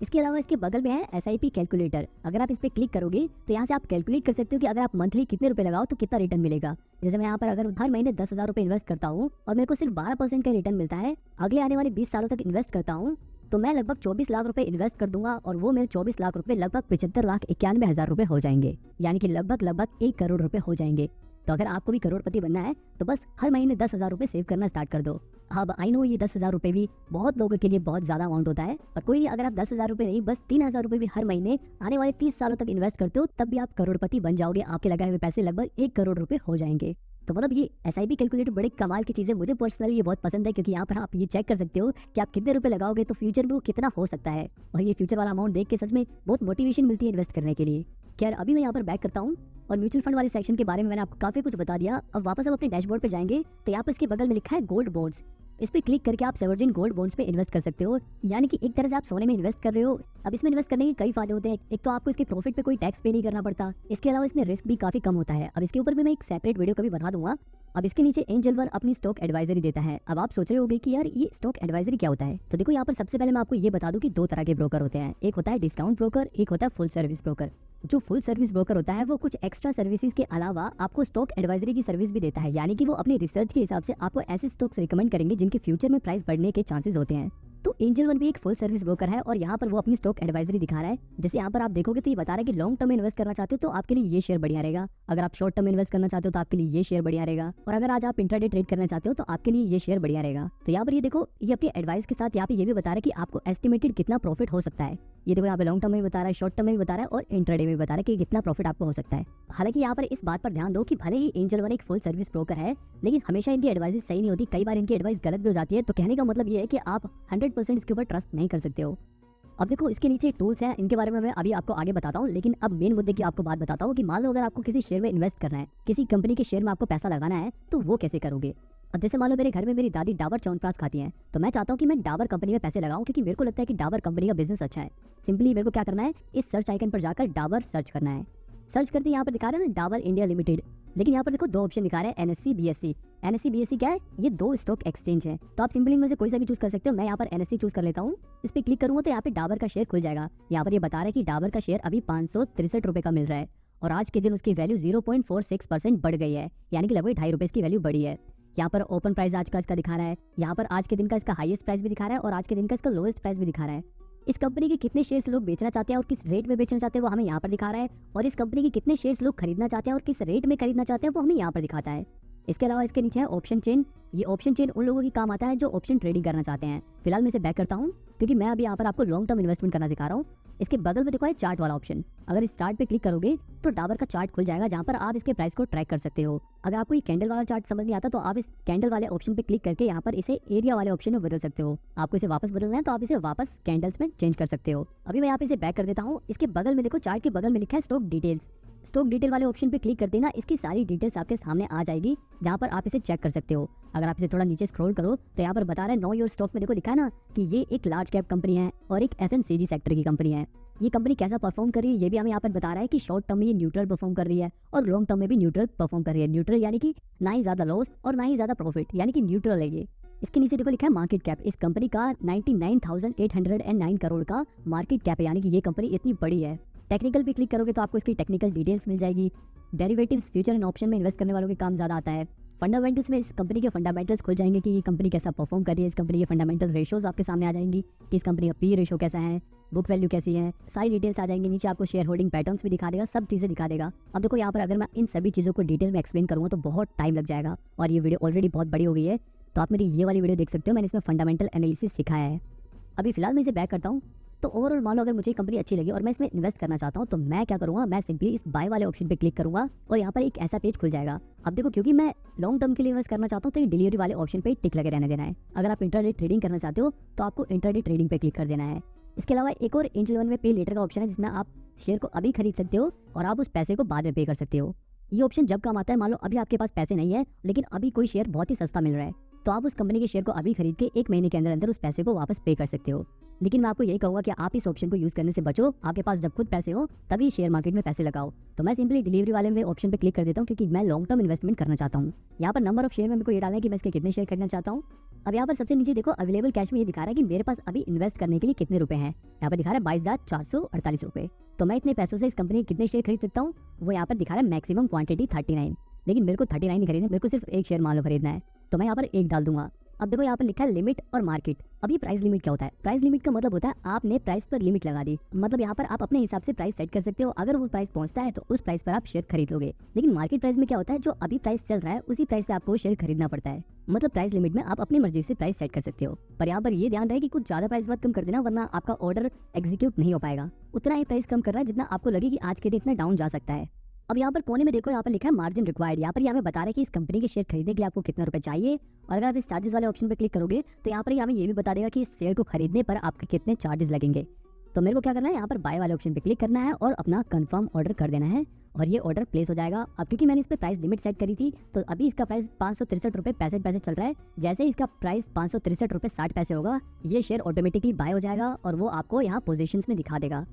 [SPEAKER 1] इसके अलावा इसके बगल में है SIP कैलकुलेटर। अगर आप इस पे क्लिक करोगे तो यहाँ से आप कैलकुलेट कर सकते हो कि अगर आप मंथली कितने रुपए लगाओ तो कितना रिटर्न मिलेगा। जैसे मैं यहाँ पर अगर हर महीने 10,000 रुपए इन्वेस्ट करता हूँ और मेरे को सिर्फ 12% का रिटर्न मिलता है, अगले आने वाले 20 सालों तक इन्वेस्ट करता हूँ तो मैं लगभग 24 लाख रुपए इन्वेस्ट कर दूंगा और वो मेरे 24 लाख रुपए लगभग 75,91,000 रुपए हो जाएंगे, यानी कि लगभग 1 करोड़ रुपए हो जाएंगे। तो अगर आपको भी करोड़पति बनना है तो बस हर महीने 10,000 रुपए सेव करना स्टार्ट कर दो। अब आई नो ये 10,000 रुपए भी बहुत लोगों के लिए बहुत ज्यादा अमाउंट होता है, पर कोई अगर आप 10,000 रुपए नहीं बस 3,000 रुपए भी हर महीने आने वाले 30 सालों तक इन्वेस्ट करते हो तब भी आप करोड़पति बन जाओगे। आपके लगाए हुए पैसे लगभग 1 करोड़ रुपए हो जाएंगे। तो मतलब ये एसआईपी कैलकुलेटर बड़े कमाल की चीज़ है। मुझे पर्सनली ये बहुत पसंद है क्योंकि यहाँ पर आप ये चेक कर सकते हो कि आप कितने रुपए लगाओगे तो फ्यूचर में वो कितना हो सकता है। और ये फ्यूचर वाला अमाउंट देख के सच में बहुत मोटिवेशन मिलती है इन्वेस्ट करने के लिए। खैर अभी मैं यहाँ पर बैक करता हूँ और म्यूचुअल फंड वाले सेक्शन के बारे में मैंने आपको काफ़ी कुछ बता दिया। अब वापस आप अपने डैशबोर्ड पे जाएंगे तो यहाँ पर इसके बगल में लिखा है गोल्ड बॉन्ड्स। इस पर क्लिक करके आप सेवर्जिन गोल्ड बॉन्ड्स पे इन्वेस्ट कर सकते हो, यानी कि एक तरह से आप सोने में इन्वेस्ट कर रहे हो। अब इसमें इन्वेस्ट करने के कई फायदे होते हैं। एक तो आपको इसके प्रॉफिट पे कोई टैक्स पे नहीं करना पड़ता, इसके अलावा इसमें रिस्क भी काफी कम होता है। अब इसके ऊपर भी मैं एक सेपरेट वीडियो कभी बना दूंगा। अब इसके नीचे एंजल वन अपनी स्टॉक एडवाइजरी देता है। अब आप सोच रहे होंगे कि यार ये स्टॉक एडवाइजरी क्या होता है, तो देखो यहाँ पर सबसे पहले मैं आपको ये बता दूं कि दो तरह के ब्रोकर होते हैं। एक होता है डिस्काउंट ब्रोकर, एक होता है फुल सर्विस ब्रोकर। जो फुल सर्विस ब्रोकर होता है वो कुछ एक्स्ट्रा सर्विसेज के अलावा आपको स्टॉक एडवाइजरी की सर्विस भी देता है, यानी कि वो अपनी रिसर्च के हिसाब से आपको ऐसे स्टॉक्स रिकमेंड करेंगे जिनके फ्यूचर में प्राइस बढ़ने के चांसेस होते हैं। तो एंजल वन भी एक फुल सर्विस ब्रोकर है और यहाँ पर वो अपनी स्टॉक एडवाइजरी दिखा रहा है। जैसे यहाँ पर आप देखोगे तो ये बता रहा है कि लॉन्ग टर्म में इन्वेस्ट करना चाहते हो तो आपके लिए ये शेयर बढ़िया रहेगा, अगर आप शॉर्ट टर्म में इन्वेस्ट करना चाहते हो तो आपके लिए ये शेयर बढ़िया रहेगा, और अगर आज आप इंट्राडे ट्रेड करना चाहते हो तो आपके लिए ये शेयर बढ़िया रहेगा। तो यहाँ पर ये देखो, ये अपनी एडवाइस के साथ यहाँ पे ये भी बता रहा है कि आपको एस्टिमेटेड कितना प्रॉफिट हो सकता है। ये देखो यहाँ पे लॉन्ग टर्म में भी बता रहा है, शॉर्ट टर्म में भी बता रहा है और इंट्राडे में भी बता रहा है कि कितना प्रॉफिट आपको हो सकता है। हालांकि यहाँ पर इस बात पर ध्यान दो कि भले ही एंजल वन एक फुल सर्विस ब्रोकर है, लेकिन हमेशा इनकी एडवाइस सही नहीं होती, कई बार इनकी एडवाइस गलत भी हो जाती है। तो कहने का मतलब ये है कि आप 100% इसके ऊपर ट्रस्ट नहीं कर सकते हो। अब देखो इसके नीचे टूल्स हैं, इनके बारे में मैं अभी आपको आगे बताता हूँ, लेकिन अब मेन मुद्दे की आपको बात बताता हूँ कि मान लो अगर आपको किसी शेयर में इन्वेस्ट करना है, किसी कंपनी के शेयर में आपको पैसा लगाना है, तो वो कैसे करोगे। अब जैसे मान लो मेरे घर में मेरी दादी डाबर च्यवनप्राश खाती हैं, तो मैं चाहता हूँ कि मैं डाबर कंपनी में पैसे लगाऊं क्योंकि मेरे को लगता है कि डाबर कंपनी का बिजनेस अच्छा है। सिंपली मेरे को क्या करना है, इस सर्च आइकन पर जाकर डाबर सर्च करना है। सर्च करते यहाँ पर दिखा रहा है ना डाबर इंडिया लिमिटेड, लेकिन यहाँ पर देखो दो ऑप्शन दिखा रहे हैं, एनएससी बीएससी। एनएससी बीएससी क्या है, ये ददो स्टॉक एक्सचेंज है, तो आप सिंपली इनमें से कोई सा भी चूज कर सकते हो। मैं यहाँ पर एनएससी चूज कर लेता हूँ। इस पर क्लिक करूंगा तो यहाँ पे डाबर का शेयर खुल जाएगा। यहाँ पर ये बता रहा है कि डाबर का शेयर अभी 563 रुपए का मिल रहा है और आज के दिन उसकी वैल्यू 0.46% बढ़ गई है, यानी कि लगभग 2.5 रुपए की वैल्यू बढ़ी है। यहाँ पर ओपन प्राइस आज का इसका दिखा रहा है, यहाँ पर आज के दिन का इसका हाईएस्ट प्राइस भी दिखा रहा है और आज के दिन का इसका लोएस्ट प्राइस भी दिखा रहा है। इस कंपनी के कितने शेयर्स लोग बेचना चाहते हैं और किस रेट में बेचना चाहते हैं वो हमें यहाँ पर दिखा रहा है, और इस कंपनी के कितने शेयर्स लोग खरीदना चाहते हैं और किस रेट में खरीदना चाहते हैं वो हमें यहाँ पर दिखाता है। इसके अलावा इसके नीचे है ऑप्शन चेन। ये ऑप्शन चेन उन लोगों की काम आता है जो ऑप्शन ट्रेडिंग करना चाहते हैं। फिलहाल मैं इसे बैक करता हूँ क्योंकि मैं अभी यहाँ पर आपको लॉन्ग टर्म इन्वेस्टमेंट करना सिखा रहा हूँ। इसके बगल में देखो है चार्ट वाला ऑप्शन। अगर इस चार्ट पे क्लिक करोगे तो डाबर का चार्ट खुल जाएगा जहाँ पर आप इसके प्राइस को ट्रैक कर सकते हो। अगर आपको ये कैंडल वाला चार्ट समझ नहीं आता तो आप इस कैंडल वाले ऑप्शन पे क्लिक करके यहाँ पर इसे एरिया वाले ऑप्शन में बदल सकते हो। आपको इसे वापस बदलना है तो आप इसे वापस कैंडल्स में चेंज कर सकते हो। अभी मैं यहाँ पे इसे बैक कर देता हूँ। इसके बगल में देखो चार्ट के बगल में लिखा है स्टॉक डिटेल्स। स्टॉक डिटेल वाले ऑप्शन पे क्लिक कर देना, इसकी सारी डिटेल्स आपके सामने आ जाएगी जहाँ पर आप इसे चेक कर सकते हो। अगर आप इसे थोड़ा नीचे स्क्रॉल करो तो यहाँ पर बता रहा है नो योर स्टॉक में देखो लिखा है ना कि ये एक लार्ज कैप कंपनी है और एक एफएमसीजी सेक्टर की कंपनी है। ये कंपनी कैसा परफॉर्म कर रही है ये भी हमें यहाँ पर बता रहा है कि शॉर्ट टर्म में ये न्यूट्रल परफॉर्म कर रही है और लॉन्ग टर्म में भी न्यूट्रल परफॉर्म कर रही है। न्यूट्रल यानी कि ना ही ज्यादा लॉस और ना ही ज्यादा प्रॉफिट, यानी कि न्यूट्रल है ये। इसके नीचे देखो लिखा है मार्केट कैप। इस कंपनी का 99,809 करोड़ का मार्केट कैप है, यानी कि ये कंपनी इतनी बड़ी है। टेक्निकल पे क्लिक करोगे तो आपको इसकी टेक्निकल डिटेल्स मिल जाएगी। डेरिवेटिव्स, फ्यूचर एंड ऑप्शन में इन्वेस्ट करने वालों के काम ज़्यादा आता है। फंडामेंटल्स में इस कंपनी के फंडामेंटल्स खुल जाएंगे कि ये कंपनी कैसा परफॉर्म कर रही है। इस कंपनी के फंडामेंटल रेशोज आपके सामने आ जाएंगी कि इस कंपनी का पी रेशो कैसा है, बुक वैल्यू कैसी है, सारी डिटेल्स आ जाएंगी। नीचे आपको शेयर होल्डिंग पैटर्न्स भी दिखा देगा, सब चीज़ें दिखा देगा। अब देखो यहाँ पर अगर मैं इन सभी चीज़ों को डिटेल में एक्सप्लेन करूँगा तो बहुत टाइम लग जाएगा और ये वीडियो ऑलरेडी बहुत बड़ी हो गई है, तो आप मेरी ये वाली वीडियो देख सकते हो। मैंने इसमें फंडामेंटल एनालिसिस सिखाया है। अभी फिलहाल मैं इसे बैक करता हूँ। तो ओवरऑल मान लो अगर मुझे कंपनी अच्छी लगी और मैं इसमें इन्वेस्ट करना चाहता हूँ तो मैं क्या करूँगा, मैं सिंपली इस बाय वाले ऑप्शन पे क्लिक करूँगा और यहाँ पर एक ऐसा पेज खुल जाएगा। अब देखो क्योंकि मैं लॉन्ग टर्म के लिए इन्वेस्ट करना चाहता हूँ तो ये डिलीवरी वाले ऑप्शन पे टिक लगे रहने देना है। अगर आप इंटरडे ट्रेडिंग करना चाहते हो तो आपको इंटरडे ट्रेडिंग पे क्लिक कर देना है। इसके अलावा एक और एंजल वन में पे लेटर का ऑप्शन है जिसमें आप शेयर को अभी खरीद सकते हो और आप उस पैसे को बाद में पे कर सकते हो। ये ऑप्शन जब काम आता है, मान लो अभी आपके पास पैसे नहीं है लेकिन अभी कोई शेयर बहुत ही सस्ता मिल रहा है तो आप उस कंपनी के शेयर को अभी खरीद के 1 महीने के अंदर अंदर उस पैसे को वापस पे कर सकते हो। लेकिन मैं आपको यही कहूँगा कि आप इस ऑप्शन को यूज करने से बचो। आपके पास जब खुद पैसे हो तभी शेयर मार्केट में पैसे लगाओ। तो मैं सिंपली डिलीवरी वाले में ऑप्शन पे क्लिक कर देता हूँ क्योंकि मैं लॉन्ग टर्म इन्वेस्टमेंट करना चाहता हूँ। यहाँ पर नंबर ऑफ शेयर में मेरे को ये डालना है कि मैं इसके कितने शेयर खरीदना चाहता हूँ। अब यहाँ पर सबसे नीचे देखो अवेलेबल कैश में ये दिखा रहा है कि मेरे पास अभी इन्वेस्ट करने के लिए कितने रुपए हैं। यहाँ पर दिखा रहा है 22,448 रुपए। तो मैं इतने पैसों से इस कंपनी के कितने शेयर खरीद सकता हूँ, वो यहाँ पर दिखा रहा है मैक्सिमम क्वांटिटी 39। लेकिन मेरे को 39 नहीं खरीदना, मेरे को सिर्फ एक शेयर मान लो खरीदना है, तो मैं यहाँ पर एक डाल दूंगा। अब देखो यहाँ पर लिखा है लिमिट और मार्केट। अब ये प्राइस लिमिट क्या होता है? प्राइस लिमिट का मतलब होता है आपने प्राइस पर लिमिट लगा दी, मतलब यहाँ पर आप अपने हिसाब से प्राइस सेट कर सकते हो। अगर वो प्राइस पहुंचता है तो उस प्राइस पर आप शेयर खरीद लोगे। लेकिन मार्केट प्राइस में क्या होता है, जो अभी प्राइस चल रहा है उसी प्राइस पे आपको शेयर खरीदना पड़ता है। मतलब प्राइस लिमिट में आप अपनी मर्जी से प्राइस सेट कर सकते हो, पर यहाँ पर ये ध्यान रहे कि कुछ ज्यादा प्राइस मत कम कर देना वरना आपका ऑर्डर एग्जीक्यूट नहीं हो पाएगा। उतना ही प्राइस कम करना है जितना आपको लगे कि आज के दिन इतना डाउन जा सकता है। अब यहाँ पर कोने में देखो, यहाँ पर लिखा है मार्जिन रिक्वायर्ड। यहाँ पर ये हमें बता रहा है कि इस कंपनी के शेयर खरीदने के लिए आपको कितना रुपए चाहिए। और अगर आप इस चार्जेस वाले ऑप्शन पर क्लिक करोगे तो यहाँ पर हमें ये भी बता देगा कि इस शेयर को खरीदने पर आपके कितने चार्जेस लगेंगे। तो मेरे को क्या करना है, यहाँ पर बाय वाले ऑप्शन पे क्लिक करना है और अपना कंफर्म ऑर्डर कर देना है और ये ऑर्डर प्लेस हो जाएगा। अब क्योंकि मैंने इस पर प्राइस लिमिट सेट करी थी तो अभी इसका प्राइस 563 रुपये 65 पैसे चल रहा है। जैसे ही इसका प्राइस 563 रुपये 60 पैसे होगा, ये शेयर ऑटोमेटिकली बाय हो जाएगा और वो आपको यहाँ पोजीशंस में दिखा देगा।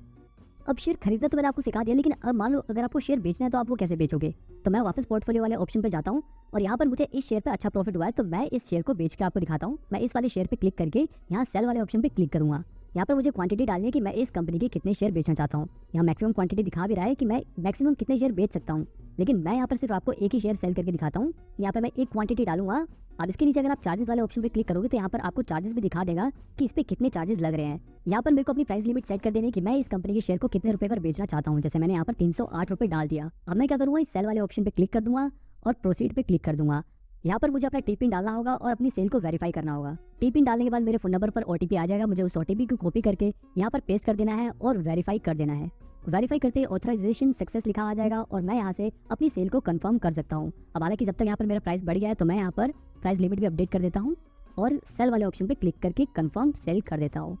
[SPEAKER 1] अब शेयर खरीदना तो मैंने आपको सिखा दिया, लेकिन अब मान लो अगर आपको शेयर बेचना है तो आप वो कैसे बेचोगे। तो मैं वापस पोर्टफोलियो वाले ऑप्शन पे जाता हूँ और यहाँ पर मुझे इस शेयर पे अच्छा प्रॉफिट हुआ है तो मैं इस शेयर को बेच के आपको दिखाता हूँ। मैं इस वाले शेयर पे क्लिक करके यहाँ सेल वाले ऑप्शन पे क्लिक करूँगा। यहाँ पर मुझे क्वांटिटी डालनी है कि मैं इस कंपनी के कितने शेयर बेचना चाहता हूँ। यहाँ मैक्सिमम क्वांटिटी दिखा भी रहा है कि मैं मैक्सिमम कितने शेयर बेच सकता हूँ, लेकिन मैं यहाँ पर सिर्फ आपको एक ही शेयर सेल करके दिखाता हूँ। यहाँ पर मैं एक क्वांटिटी डालूंगा। अब इसके नीचे अगर आप चार्जेस वाले ऑप्शन पे क्लिक करोगे तो यहाँ पर आपको चार्जेस भी दिखा देगा कि इस पे कितने चार्जेस लग रहे हैं। यहाँ पर मेरे को अपनी प्राइस लिमिट सेट कर देनी कि मैं इस कंपनी के शेयर को कितने रुपए पर बेचना चाहता हूँ। जैसे मैंने यहाँ पर 308 रुपये डाल दिया। अब मैं क्या करूँगा, इस सेल वाले ऑप्शन पे क्लिक कर दूंगा और प्रोसीड पे क्लिक कर दूंगा। यहाँ पर मुझे अपना टी पिन डालना होगा और अपनी सेल को वेरीफाई करना होगा। टी पिन डालने के बाद मेरे फोन नंबर पर ओटीपी आ जाएगा। मुझे उस ओटीपी को कॉपी करके यहाँ पर पेस्ट कर देना है और वेरीफाई कर देना है। वेरीफाई करते ही ऑथराइजेशन सक्सेस लिखा आ जाएगा और मैं यहाँ से अपनी सेल को कंफर्म कर सकता हूँ। अब हालांकि जब तक यहाँ पर मेरा प्राइस बढ़ गया है तो मैं यहाँ पर प्राइस लिमिट भी अपडेट कर देता हूँ और सेल वाले ऑप्शन पे क्लिक करके कंफर्म सेल कर देता हूँ।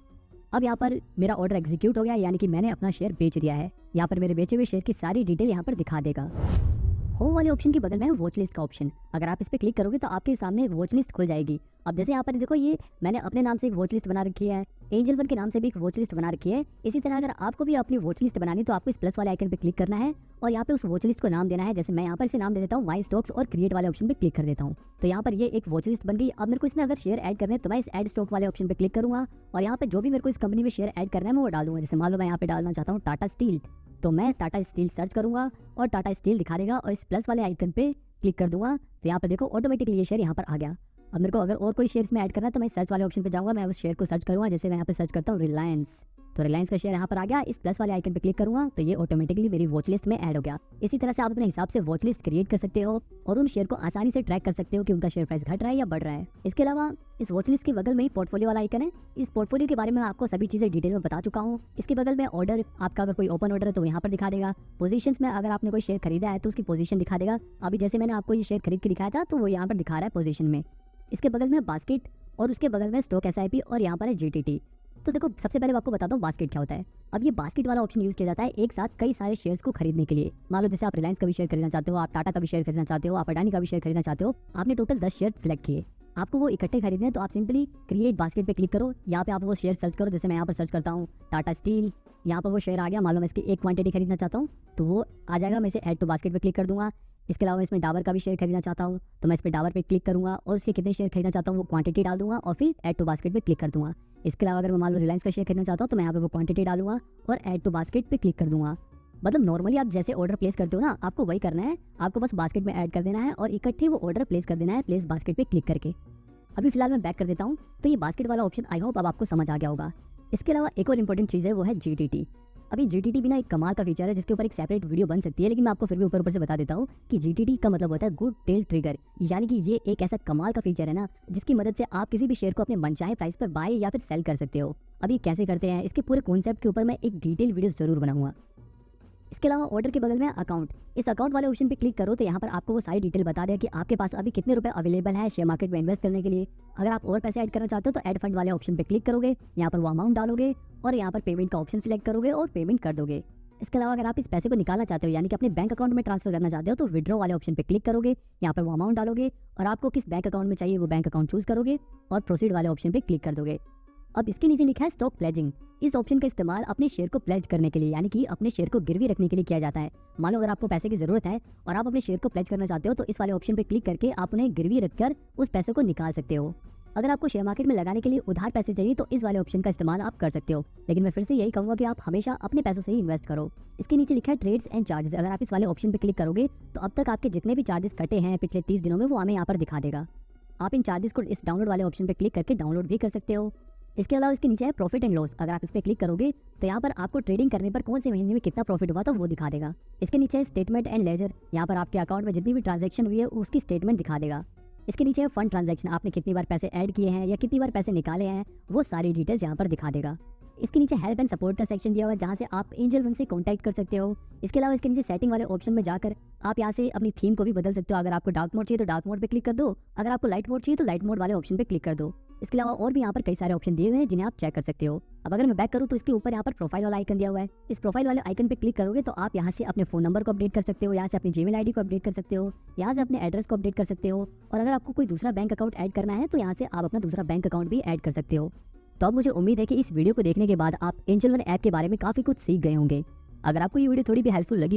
[SPEAKER 1] अब यहाँ पर मेरा ऑर्डर एग्जीक्यूट हो गया, यानी कि मैंने अपना शेयर बेच दिया है। यहाँ पर मेरे बेचे हुए शेयर की सारी डिटेल यहाँ पर दिखा देगा। होम वाले ऑप्शन के बगल में है वॉच लिस्ट का ऑप्शन। अगर आप इस पर क्लिक करोगे तो आपके सामने वॉच लिस्ट खुल जाएगी। अब जैसे यहाँ पर देखो, ये मैंने अपने नाम से एक वॉच लिस्ट बना रखी है, एंजल वन के नाम से भी एक वॉच लिस्ट बना रखी है। इसी तरह अगर आपको भी अपनी वॉच लिस्ट बनानी तो आपको इस प्लस वाले आइकन पे क्लिक करना है और यहाँ पे उस वॉच लिस्ट को नाम देना है। जैसे मैं यहाँ पर इसे नाम दे देता हूँ माई स्टॉक्स और क्रिएट वाले ऑप्शन पे क्लिक कर देता हूँ। तो यहाँ पर ये एक वॉच लिस्ट बन गई। अब मेरे को इसमें अगर शेयर ऐड करने हैं तो मैं इस ऐड स्टॉक वाले ऑप्शन पे क्लिक करूँगा और यहाँ पे जो भी मेरे को इस कंपनी में शेयर ऐड करना है मैं वो डाल दूंगा। जैसे मान लो मैं यहाँ पे डालना चाहता हूँ टाटा स्टील, तो मैं टाटा स्टील सर्च करूंगा और टाटा स्टील दिखा देगा और इस प्लस वाले आइकन पे क्लिक कर दूंगा। तो यहाँ पर देखो ऑटोमेटिकली ये शेयर यहाँ पर आ गया। अब मेरे को अगर और कोई शेयर में ऐड करना है तो मैं सर्च वाले ऑप्शन पे जाऊंगा, मैं उस शेयर को सर्च करूंगा। जैसे मैं यहाँ पे सर्च करता हूँ रिलायंस, तो रिलायंस का शेयर यहाँ पर आ गया। इस प्लस वाले आइकन पे क्लिक करूंगा तो ये ऑटोमेटिकली मेरी वॉच लिस्ट में ऐड हो गया। इसी तरह से आप अपने हिसाब से वॉच लिस्ट क्रिएट कर सकते हो और उन शेयर को आसानी से ट्रैक कर सकते हो कि उनका शेयर प्राइस घट रहा है या बढ़ रहा है। इसके अलावा इस वॉच लिस्ट के बगल में ही पोर्टफोलियो वाला आइकन है। इस पोर्टफोलियो के बारे में मैं आपको सभी चीजें डिटेल में बता चुका हूँ। इसके बगल में ऑर्डर, आपका अगर कोई ओपन ऑर्डर है तो यहाँ पर दिखा देगा। पोजीशंस में अगर आपने कोई शेयर खरीदा है तो उसकी पोजीशन दिखा देगा। अभी जैसे मैंने आपको ये शेयर खरीद के दिखाया था तो वो यहाँ पर दिखा रहा है पोजीशन में। इसके बगल में बास्केट और उसके बगल में स्टॉक एसआईपी और यहाँ पर है जीटीटी। तो देखो सबसे पहले आपको बताता हूँ बास्केट क्या होता है। अब ये बास्केट वाला ऑप्शन यूज किया जाता है एक साथ कई सारे शेयर्स को खरीदने के लिए। मान लो जैसे आप रिलायंस का भी शेयर खरीदना चाहते हो, आप टाटा का भी शेयर खरीदना चाहते हो, आप अडानी का भी शेयर खरीदना चाहते हो। आपने टोटल 10 शेयर सिलेक्ट किए, आपको वो इकट्ठे खरीदने हैं तो आप सिंपली क्रिएट बास्केट पे क्लिक करो। यहाँ पे आप वो शेयर सर्च करो। जैसे मैं यहाँ पर सर्च करता हूँ टाटा स्टील, यहाँ पर वो शेयर आ गया। मान लो मैं इसकी एक क्वांटिटी खरीदना चाहता हूँ तो वो आ जाएगा। मैं इसे ऐड टू बास्केट पे क्लिक कर दूंगा। इसके अलावा मैं इसमें डाबर का भी शेयर खरीदना चाहता हूँ तो मैं इस पर डाबर पे क्लिक करूँगा और उसके कितने शेयर खरीदना चाहता हूँ वो क्वांटिटी डाल दूंगा और फिर ऐड टू बास्केट पे क्लिक कर दूंगा। इसके अलावा अगर मैं मान लो रिलायंस का शेयर खरीदना चाहता हूँ तो मैं यहाँ पे वो क्वांटिटी डालूंगा और ऐड टू बास्केट पे क्लिक कर दूंगा। मतलब नॉर्मली आप जैसे ऑर्डर प्लेस करते हो ना, आपको वही करना है। आपको बस बास्केट में ऐड कर देना है और इकट्ठे वो ऑर्डर प्लेस कर देना है प्लेस बास्केट पे क्लिक करके। अभी फिलहाल मैं बैक कर देता हूँ। तो ये बास्केट वाला ऑप्शन आई होप अब आपको समझ आ गया होगा। इसके अलावा एक और इंपॉर्टेंट चीज़ है वो है जीटीटी। अभी जीटीटी भी ना एक कमाल का फीचर है जिसके ऊपर एक सेपरेट वीडियो बन सकती है, लेकिन मैं आपको फिर भी ऊपर से बता देता हूँ कि जीटीटी का मतलब होता है गुड टेल ट्रिगर। यानी कि ये एक ऐसा कमाल का फीचर है ना जिसकी मदद से आप किसी भी शेयर को अपने मनचाहे प्राइस पर बाय या फिर सेल कर सकते हो। अभी कैसे करते हैं इसके पूरे कॉन्सेप्ट के ऊपर मैं एक डिटेल वीडियो जरूर बनाऊंगा। इसके अलावा ऑर्डर के बगल में अकाउंट, इस अकाउंट वाले ऑप्शन पे क्लिक करो तो यहाँ पर आपको वो सारी डिटेल बता देगा कि आपके पास अभी कितने रुपए अवेलेबल है शेयर मार्केट में इन्वेस्ट करने के लिए। अगर आप और पैसे ऐड करना चाहते हो तो ऐड फंड वाले ऑप्शन पे क्लिक करोगे, यहाँ पर वो अमाउंट डालोगे और यहाँ पर पेमेंट का ऑप्शन सिलेक्ट करोगे और पेमेंट कर दोगे। इसके अलावा अगर आप इस पैसे को निकालना चाहते हो यानी कि अपने बैंक अकाउंट में ट्रांसफर करना चाहते हो तो विड्रॉ वाले ऑप्शन पे क्लिक करोगे, यहाँ पर वो अमाउंट डालोगे और आपको किस बैंक अकाउंट में चाहिए वो बैंक अकाउंट चूज करोगे और प्रोसीड वाले ऑप्शन पे क्लिक कर दोगे। अब इसके नीचे लिखा है स्टॉक प्लेजिंग। इस ऑप्शन का इस्तेमाल अपने शेयर को प्लेज करने के लिए यानी कि अपने शेयर को गिरवी रखने के लिए किया जाता है। मान लो अगर आपको पैसे की जरूरत है और आप अपने शेयर को प्लेज करना चाहते हो तो इस वाले ऑप्शन पे क्लिक करके आप उन्हें गिरवी रखकर उस पैसे को निकाल सकते हो। अगर आपको शेयर मार्केट में लगाने के लिए उधार पैसे चाहिए तो इस वाले ऑप्शन का इस्तेमाल आप कर सकते हो, लेकिन मैं फिर से यही कहूंगा कि आप हमेशा अपने पैसों से ही इन्वेस्ट करो। इसके नीचे लिखा है ट्रेड्स एंड चार्जेस। अगर आप इस वाले ऑप्शन पे क्लिक करोगे तो अब तक आपके जितने भी चार्जेस कटे हैं पिछले 30 दिनों में वो हमें यहाँ पर दिखा देगा। आप इन चार्जेस को इस डाउनलोड वाले ऑप्शन पे क्लिक करके डाउनलोड भी कर सकते हो। इसके अलावा इसके नीचे है प्रॉफिट एंड लॉस। अगर आप इस पर क्लिक करोगे तो यहाँ पर आपको ट्रेडिंग करने पर कौन से महीने में कितना प्रॉफिट हुआ तो वो दिखा देगा। इसके नीचे है स्टेटमेंट एंड लेजर। यहाँ पर आपके अकाउंट में जितनी भी ट्रांजैक्शन हुई है उसकी स्टेटमेंट दिखा देगा। इसके नीचे है फंड ट्रांजैक्शन, आपने कितनी बार पैसे ऐड किए हैं या कितनी बार पैसे निकाले हैं वो सारी डिटेल्स यहाँ पर दिखा देगा। इसके नीचे हेल्प एंड सपोर्ट का सेक्शन दिया हुआ है जहाँ से आप एंजल वन से कॉन्टैक्ट कर सकते हो। इसके अलावा इसके नीचे सेटिंग वाले ऑप्शन में जाकर आप यहाँ से अपनी थीम को भी बदल सकते हो। अगर आपको डार्क मोड चाहिए तो डार्क मोड पे क्लिक कर दो, अगर आपको लाइट मोड चाहिए तो लाइट मोड वाले ऑप्शन पे क्लिक कर दो। इसके अलावा और भी यहाँ पर कई सारे ऑप्शन दिए हुए हैं जिन्हें आप चेक कर सकते हो। अब अगर मैं बैक करूँ तो इसके ऊपर यहाँ पर प्रोफाइल वाला आइकन दिया हुआ है। इस प्रोफाइल वाले आइकन पे क्लिक करोगे तो आप यहाँ से अपने फोन नंबर को अपडेट कर सकते हो, यहाँ से अपनी जीमेल आईडी को अपडेट कर सकते हो, यहाँ से अपने एड्रेस को अपडेट कर सकते हो, और अगर आपको कोई दूसरा बैंक अकाउंट ऐड करना है तो यहाँ से आप अपना दूसरा बैंक अकाउंट भी ऐड कर सकते हो। तो अब मुझे उम्मीद है कि इस वीडियो को देखने के बाद आप एंजल वन ऐप के बारे में काफ़ी कुछ सीख गए होंगे। अगर आपको ये वीडियो थोड़ी भी हेल्पफुल लगी हो